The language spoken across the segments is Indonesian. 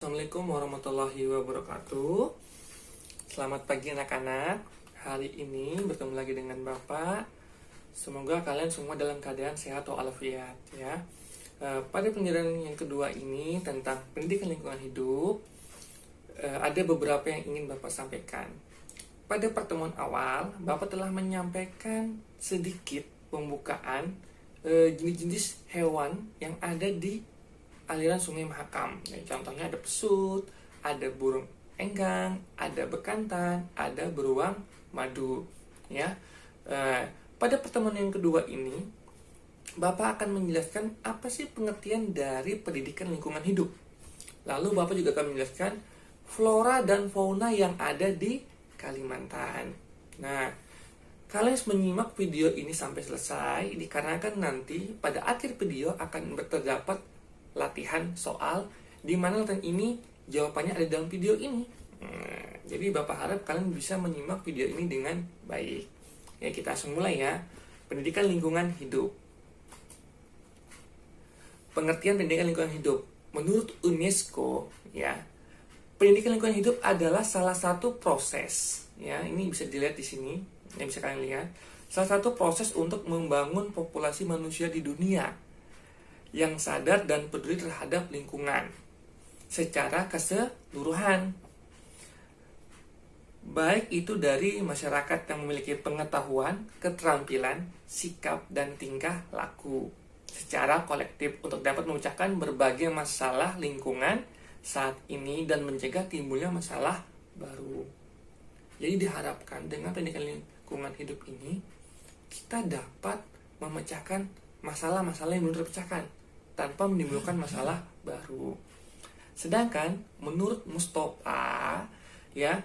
Assalamualaikum warahmatullahi wabarakatuh. Selamat pagi anak-anak. Hari ini bertemu lagi dengan Bapak. Semoga kalian semua dalam keadaan sehat walafiat ya. Pada pelajaran yang kedua ini tentang pendidikan lingkungan hidup, ada beberapa yang ingin Bapak sampaikan. Pada pertemuan awal, Bapak telah menyampaikan sedikit pembukaan jenis-jenis hewan yang ada di aliran Sungai Mahakam. Contohnya ada pesut, ada burung enggang, ada bekantan, ada beruang madu. Ya, pada pertemuan yang kedua ini, Bapak akan menjelaskan apa sih pengertian dari pendidikan lingkungan hidup. Lalu Bapak juga akan menjelaskan flora dan fauna yang ada di Kalimantan. Nah, kalian harus menyimak video ini sampai selesai dikarenakan nanti pada akhir video akan terdapat latihan soal di mana latihan ini jawabannya ada dalam video ini. Jadi Bapak harap kalian bisa menyimak video ini dengan baik. Ya, kita langsung mulai ya. Pendidikan lingkungan hidup. Pengertian pendidikan lingkungan hidup. Menurut UNESCO, ya, pendidikan lingkungan hidup adalah salah satu proses. Ya, ini bisa dilihat di sini. Yang bisa kalian lihat. Salah satu proses untuk membangun populasi manusia di dunia yang sadar dan peduli terhadap lingkungan secara keseluruhan, baik itu dari masyarakat yang memiliki pengetahuan, keterampilan, sikap, dan tingkah laku secara kolektif untuk dapat memecahkan berbagai masalah lingkungan saat ini dan mencegah timbulnya masalah baru. Jadi diharapkan dengan pendidikan lingkungan hidup ini kita dapat memecahkan masalah-masalah yang belum terpecahkan tanpa menimbulkan masalah baru. Sedangkan menurut Mustafa, ya,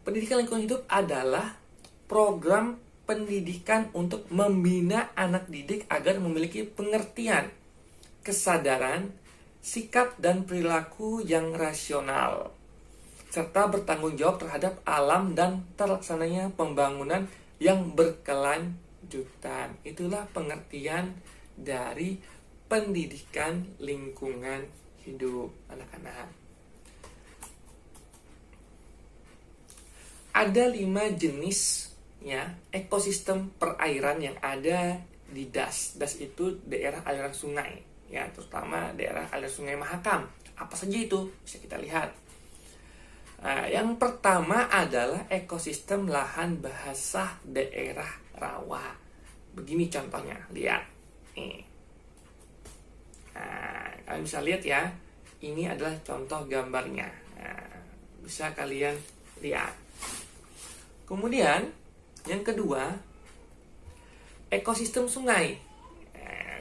pendidikan lingkungan hidup adalah program pendidikan untuk membina anak didik agar memiliki pengertian, kesadaran, sikap dan perilaku yang rasional, serta bertanggung jawab terhadap alam dan terlaksananya pembangunan yang berkelanjutan. Itulah pengertian dari pendidikan lingkungan hidup anak-anak. Ada 5 jenis ya ekosistem perairan yang ada di DAS. DAS itu daerah aliran sungai ya, terutama daerah aliran Sungai Mahakam. Apa saja itu? Bisa kita lihat. Yang pertama adalah ekosistem lahan basah daerah rawa. Begini contohnya, lihat. Nih. Nah, kalian bisa lihat ya, ini adalah contoh gambarnya. Nah, bisa kalian lihat. Kemudian, yang kedua, ekosistem sungai.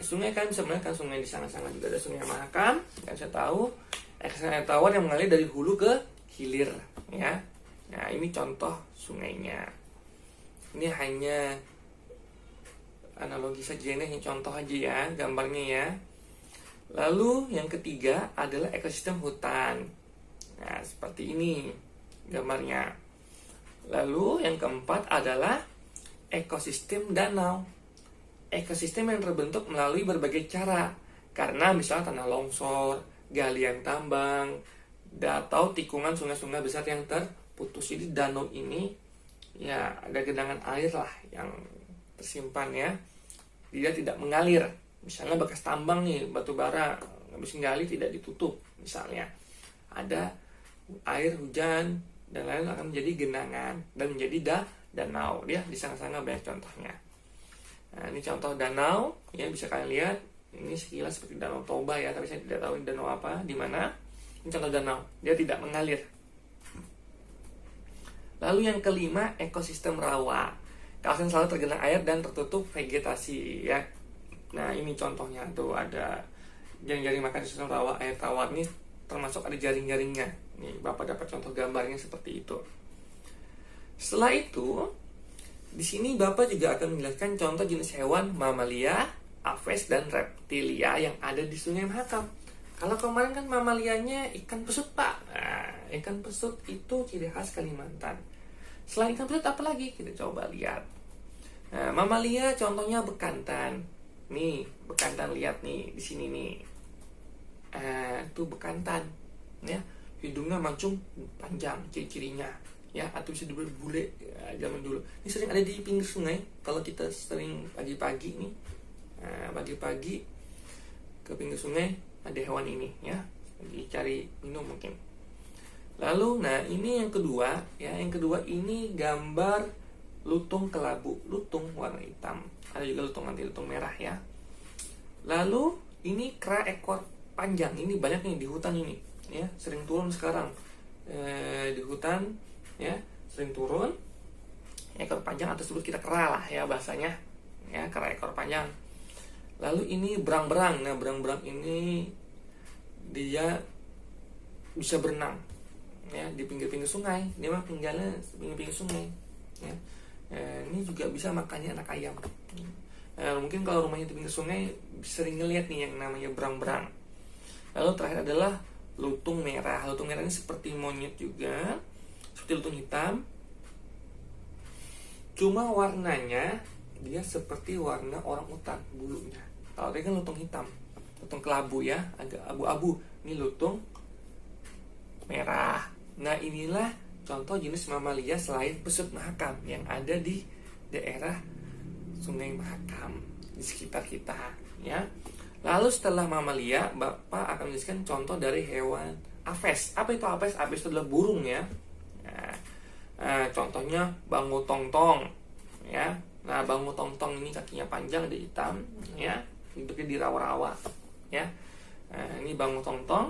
Sungai kalian bisa melihat kan, sungai di sana-sana juga ada Sungai Mahakam. Kalian bisa tahu, sungai tawar yang mengalir dari hulu ke hilir. Ya, nah ini contoh sungainya. Ini hanya analogi saja, ini hanya contoh aja ya, gambarnya ya. Lalu yang ketiga adalah ekosistem hutan. Nah, seperti ini gambarnya. Lalu yang keempat adalah ekosistem danau. Ekosistem yang terbentuk melalui berbagai cara. Karena misalnya tanah longsor, galian tambang, atau tikungan sungai-sungai besar yang terputus. Jadi danau ini ya ada genangan air lah yang tersimpan ya. Dia tidak mengalir. Misalnya bekas tambang nih, batu bara, habis gali tidak ditutup. Misalnya ada air hujan dan lain akan menjadi genangan dan menjadi danau. Ya, di sana-sana banyak contohnya. Nah, ini contoh danau, ya bisa kalian lihat. Ini sekilas seperti Danau Toba ya, tapi saya tidak tahu ini danau apa, di mana. Ini contoh danau, dia tidak mengalir. Lalu yang kelima, ekosistem rawa. Kawasan selalu tergenang air dan tertutup vegetasi ya. Nah, ini contohnya tuh ada jaring-jaring makan di sistem rawa. Air tawar ini termasuk ada jaring-jaringnya. Nih, Bapak dapat contoh gambarnya seperti itu. Setelah itu, di sini Bapak juga akan menjelaskan contoh jenis hewan mamalia, aves dan reptilia yang ada di Sungai Mahakam. Kalau kemarin kan mamalianya ikan pesut, Pak. Nah, ikan pesut itu ciri khas Kalimantan. Selain ikan pesut apa lagi? Kita coba lihat. Nah, mamalia contohnya bekantan. Nih, bekantan, lihat nih di sini nih. Itu bekantan. ya. Hidungnya mancung panjang ciri-cirinya, ya, atau bisa dibilang bule ya, zaman dulu. Ini sering ada di pinggir sungai kalau kita sering pagi-pagi nih. Nah, pagi-pagi ke pinggir sungai ada hewan ini, ya, lagi cari minum mungkin. Lalu, nah ini yang kedua, ya, yang kedua ini gambar lutung kelabu, lutung warna hitam. Ada juga lutung nanti lutung merah, ya. Lalu ini kera ekor panjang, ini banyak nih di hutan ini, ya, sering turun sekarang di hutan, ya, sering turun. Ekor panjang atau sebut kita kera lah, ya, bahasanya, ya, kera ekor panjang. Lalu ini berang-berang. Nah, berang-berang ini dia bisa berenang, ya, di pinggir-pinggir sungai. Dia mah tinggalnya pinggir-pinggir sungai, ya. Ini juga bisa makannya anak ayam. Mungkin kalau rumahnya di pinggir sungai sering ngeliat nih yang namanya berang-berang. Lalu terakhir adalah lutung merah. Lutung merah ini seperti monyet juga, seperti lutung hitam, cuma warnanya dia seperti warna orang utan bulunya. Kalau dia kan lutung hitam, lutung kelabu, ya, agak abu-abu. Ini lutung merah. Nah, inilah contoh jenis mamalia selain pesut Mahakam yang ada di daerah Sungai Mahakam di sekitar kita, ya. Lalu setelah mamalia, Bapak akan menjelaskan contoh dari hewan apes. Apa itu apes? Apes itu adalah burung, ya. Contohnya bangu tongtong, ya. Nah, bangu tongtong ini kakinya panjang, ada hitam, ya, hidupnya di rawa-rawa, ya. Ini bangu tongtong.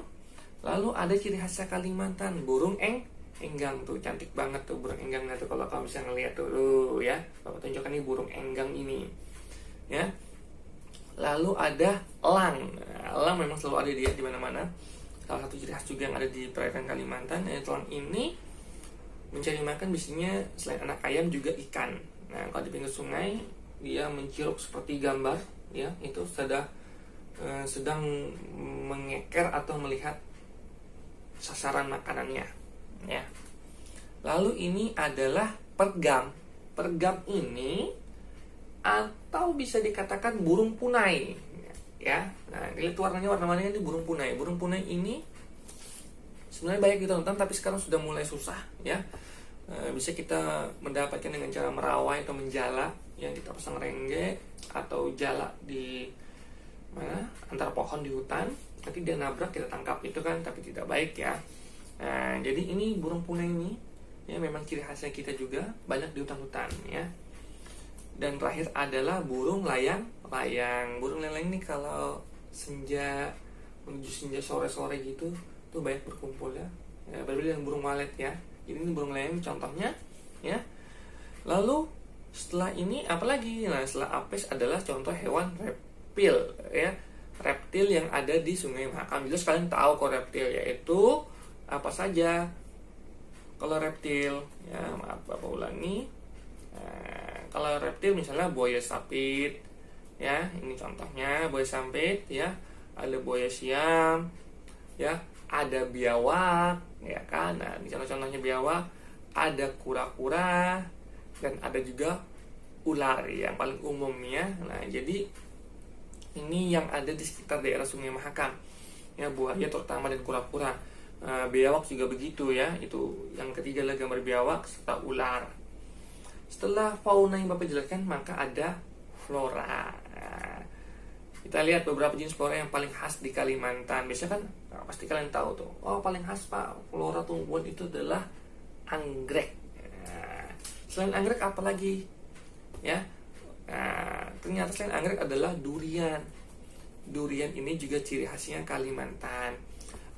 Lalu ada ciri khasnya Kalimantan, burung enggang tuh, cantik banget tuh burung enggangnya tuh kalau kamu bisa ngeliat tuh, ya. Bapak tunjukkan nih burung enggang ini, ya. Lalu ada elang. Elang memang selalu ada dia di mana-mana. Salah satu ciri khas juga yang ada di perairan Kalimantan. Elang ini mencari makan biasanya selain anak ayam juga ikan. Nah, kalau di pinggir sungai dia menciruk seperti gambar, ya, itu sedang mengeker atau melihat sasaran makanannya, ya. Lalu ini adalah pergam. Pergam ini atau bisa dikatakan burung punai, ya. Nah, lihat warnanya, warna-warnanya ini burung punai. Burung punai ini sebenarnya banyak ditonton, tapi sekarang sudah mulai susah, ya. Bisa kita mendapatkan dengan cara merawai atau menjala, yang kita pasang rengge atau jala di mana antara pohon di hutan. Nanti dia nabrak, kita tangkap, itu kan tapi tidak baik, ya. Nah, jadi ini burung punai ini, ya, memang ciri khasnya kita juga banyak di hutan-hutan, ya. Dan terakhir adalah burung layang-layang. Burung layang ini kalau senja, menuju senja sore-sore gitu tuh banyak berkumpul, ya. Berbeda dengan burung walet, ya. Jadi ini burung layang contohnya, ya. Lalu setelah ini apalagi? Nah, setelah apes adalah contoh hewan reptil, ya. Reptil yang ada di Sungai Mahakam. Jelas kalian tahu kok reptil, yaitu apa saja. Kalau reptil, ya, maaf Bapak ulangi. Kalau reptil misalnya buaya sapit, ya, ini contohnya buaya sapit, ya. Ada buaya siam, ya. Ada biawak, ya kan. Nah, ini contoh-contohnya biawak. Ada kura-kura dan ada juga ular yang paling umum, ya. Nah, jadi ini yang ada di sekitar daerah Sungai Mahakam, ya, buaya terutama dan kura-kura. Biawak juga begitu, ya. Itu yang ketiga adalah gambar biawak serta ular. Setelah fauna yang Bapak jelaskan, maka ada flora. Nah, kita lihat beberapa jenis flora yang paling khas di Kalimantan. Biasanya kan pasti kalian tahu tuh, oh paling khas Pak flora tumbuhan itu adalah anggrek. Nah, selain anggrek apa lagi, ya? Nah, ternyata selain anggrek adalah durian. Durian ini juga ciri khasnya Kalimantan.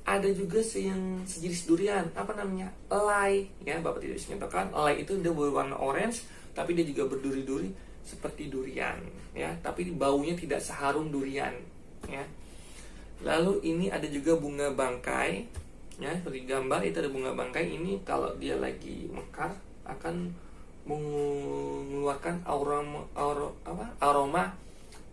Ada juga yang sejenis durian, apa namanya? Elai, ya. Bapak tidak bisa nyatakan elai itu dia berwarna orange, tapi dia juga berduri-duri seperti durian, ya. Tapi baunya tidak seharum durian, ya. Lalu ini ada juga bunga bangkai, ya, seperti gambar itu ada bunga bangkai. Ini kalau dia lagi mekar akan mengeluarkan aroma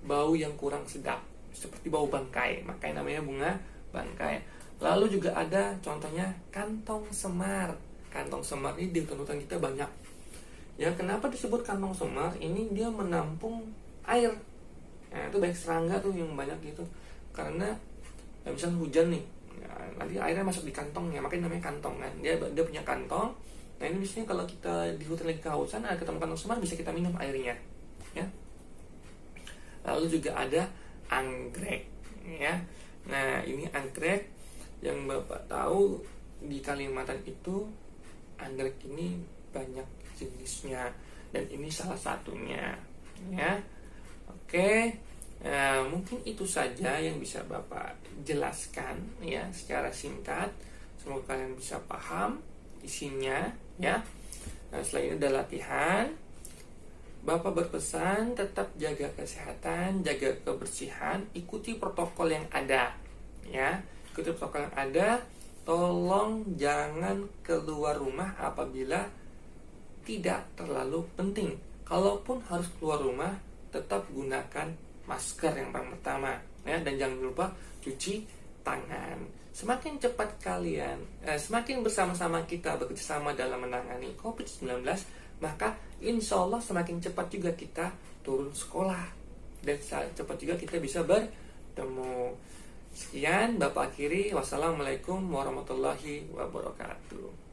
bau yang kurang sedap seperti bau bangkai, makanya namanya bunga bangkai. Lalu juga ada contohnya kantong semar. Kantong semar ini di hutan-hutan kita banyak, ya. Kenapa disebut kantong semar? Ini dia menampung air. Nah, itu banyak serangga tuh yang banyak gitu, karena misalnya hujan nih, Nah, nanti airnya masuk di kantongnya, makanya namanya kantong kan. Dia punya kantong. Nah ini biasanya kalau kita di hutan lagi kehausan, ada ketemu kantong semar, bisa kita minum airnya, ya. Lalu juga ada anggrek, ya. Nah ini anggrek yang Bapak tahu di Kalimantan itu anggrek ini banyak jenisnya, dan ini salah satunya, ya. Oke. Nah, mungkin itu saja yang bisa Bapak jelaskan ya secara singkat. Semoga kalian bisa paham isinya ya. Nah, setelah ini ada latihan. Bapak berpesan tetap jaga kesehatan, jaga kebersihan, ikuti protokol yang ada ya. Ikuti protokol yang ada. Tolong jangan keluar rumah apabila tidak terlalu penting. Kalaupun harus keluar rumah, tetap gunakan masker yang paling pertama ya, dan jangan lupa cuci tangan. Semakin cepat semakin bersama-sama kita bekerjasama dalam menangani COVID-19, maka insya Allah semakin cepat juga kita turun sekolah, dan cepat juga kita bisa bertemu. Sekian Bapak akhiri. Wassalamualaikum warahmatullahi wabarakatuh.